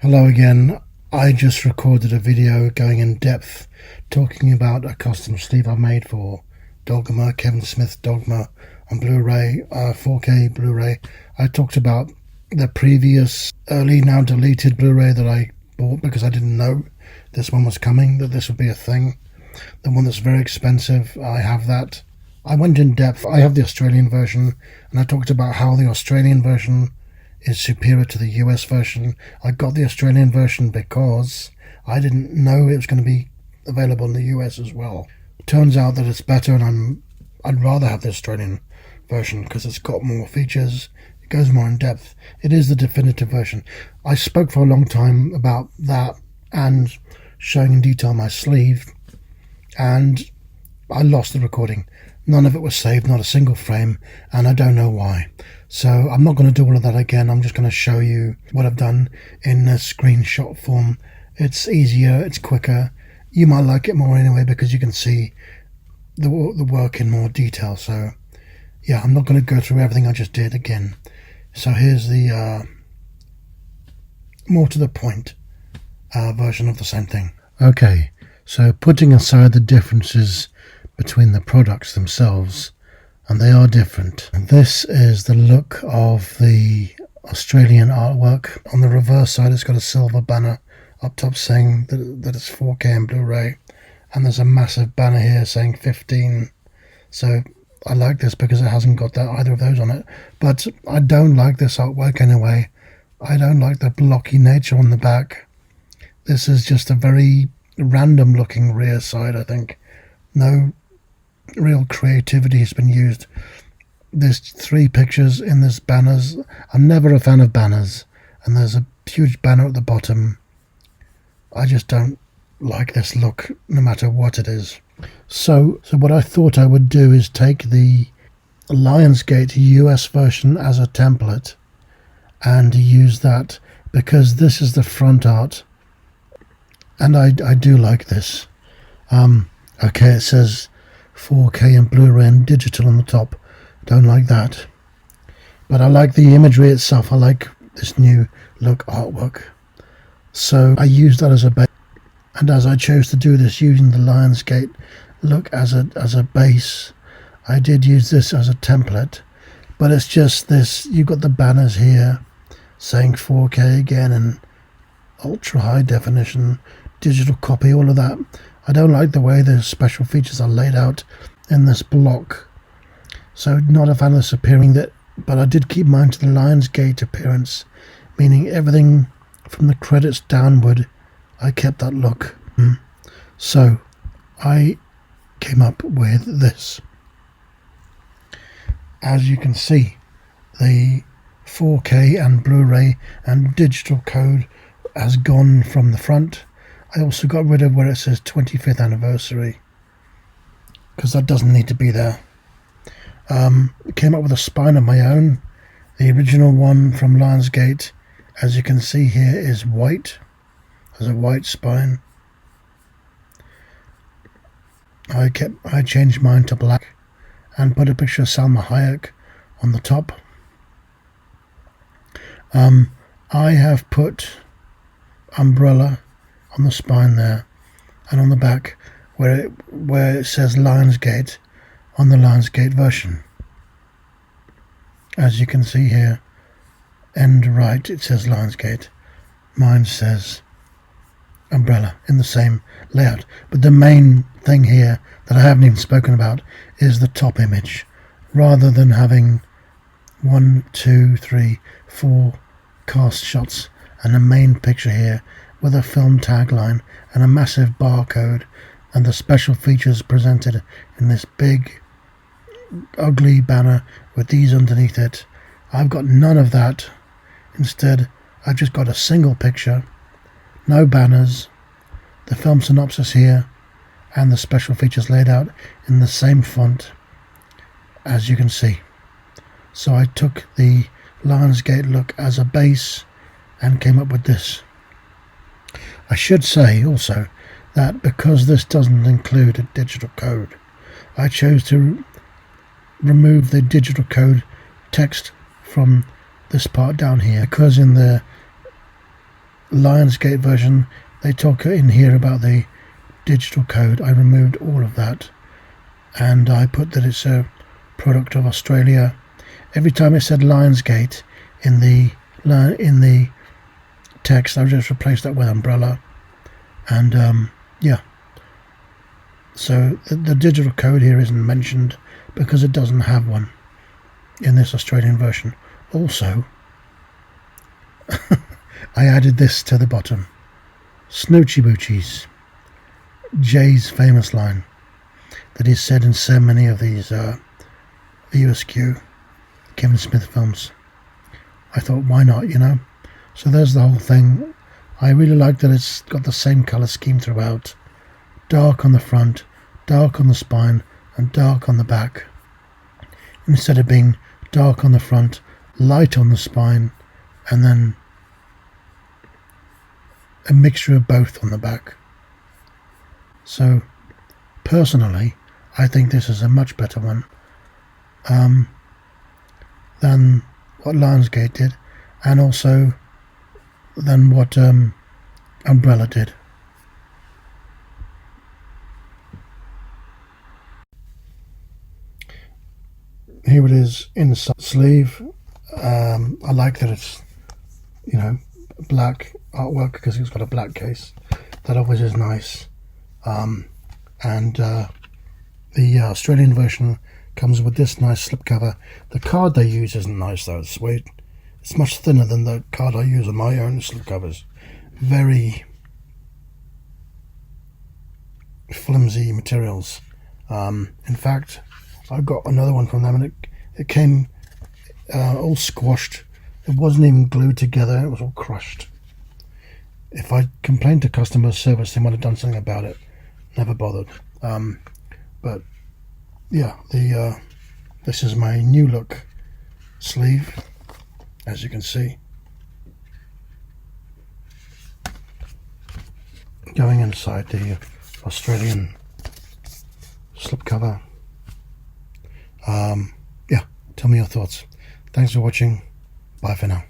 Hello again. I just recorded a video going in depth talking about a custom sleeve I made for Dogma, Kevin Smith's Dogma on Blu-ray, 4K Blu-ray. I talked about the previous early now deleted Blu-ray that I bought because I didn't know this one was coming, that this would be a thing. The one that's very expensive, I have that. I went in depth. I have the Australian version, and I talked about how the Australian version is superior to the US version. I got the Australian version because I didn't know it was going to be available in the US as well. Turns out that it's better, and I'd rather have the Australian version because it's got more features, it goes more in depth. It is the definitive version. I spoke for a long time about that and showing in detail my sleeve, and I lost the recording. None of it was saved, not a single frame, and I don't know why. So I'm not going to do all of that again. I'm just going to show you what I've done in a screenshot form. It's easier, it's quicker. You might like it more anyway because you can see the work in more detail. So yeah, I'm not going to go through everything I just did again. So here's the more to the point version of the same thing. Okay, so putting aside the differences between the products themselves, and they are different. This is the look of the Australian artwork. On the reverse side, it's got a silver banner up top saying that it's 4K and Blu-ray, and there's a massive banner here saying 15. So I like this because it hasn't got either of those on it. But I don't like this artwork anyway. I don't like the blocky nature on the back. This is just a very random looking rear side, I think. No real creativity has been used. There's 3 pictures in this banners. I'm never a fan of banners, and there's a huge banner at the bottom. I just don't like this look no matter what it is. So what I thought I would do is take the Lionsgate US version as a template and use that, because this is the front art and I do like this. Okay, it says 4K and Blu-ray and digital on the top. Don't like that, but I like the imagery itself. I like this new look artwork, so I used that as a base. And as I chose to do this using the Lionsgate look as a base, I did use this as a template. But it's just this, you've got the banners here saying 4K again and ultra high definition, digital copy, all of that. I don't like the way the special features are laid out in this block. So not a fan of this appearing that, but I did keep mine to the Lionsgate appearance, meaning everything from the credits downward, I kept that look. So I came up with this. As you can see, the 4K and Blu-ray and digital code has gone from the front. I also got rid of where it says 25th anniversary, because that doesn't need to be there. Came up with a spine of my own. The original one from Lionsgate, as you can see here, is white. Has a white spine. I changed mine to black and put a picture of Salma Hayek on the top. I have put umbrella on the spine there, and on the back where it says Lionsgate on the Lionsgate version. As you can see here, end right, it says Lionsgate. Mine says umbrella in the same layout. But the main thing here that I haven't even spoken about is the top image. Rather than having 1, 2, 3, 4 cast shots and a main picture here with a film tagline and a massive barcode and the special features presented in this big ugly banner with these underneath it, I've got none of that. Instead, I've just got a single picture, no banners, the film synopsis here, and the special features laid out in the same font, as you can see. So I took the Lionsgate look as a base and came up with this. I should say also that because this doesn't include a digital code, I chose to remove the digital code text from this part down here, because in the Lionsgate version, they talk in here about the digital code. I removed all of that, and I put that it's a product of Australia. Every time it said Lionsgate in the text, I just replaced that with umbrella, and yeah. So the digital code here isn't mentioned because it doesn't have one in this Australian version. Also, I added this to the bottom. Snoochie Boochies. Jay's famous line that is said in so many of these VSQ Kevin Smith films. I thought, why not, you know? So there's the whole thing. I really like that it's got the same colour scheme throughout. Dark on the front, dark on the spine, and dark on the back. Instead of being dark on the front, light on the spine, and then a mixture of both on the back. So, personally, I think this is a much better one than what Lionsgate did, and also than what Umbrella did. Here it is in the sleeve. I like that it's, you know, black artwork because it's got a black case. That always is nice. And the Australian version comes with this nice slipcover. The card they use isn't nice though. It's much thinner than the card I use on my own slipcovers. Very flimsy materials. In fact, I got another one from them, and it came all squashed. It wasn't even glued together. It was all crushed. If I complained to customer service, they might have done something about it. Never bothered. But yeah, this is my new look sleeve, as you can see, going inside the Australian slipcover. Yeah, tell me your thoughts. Thanks for watching. Bye for now.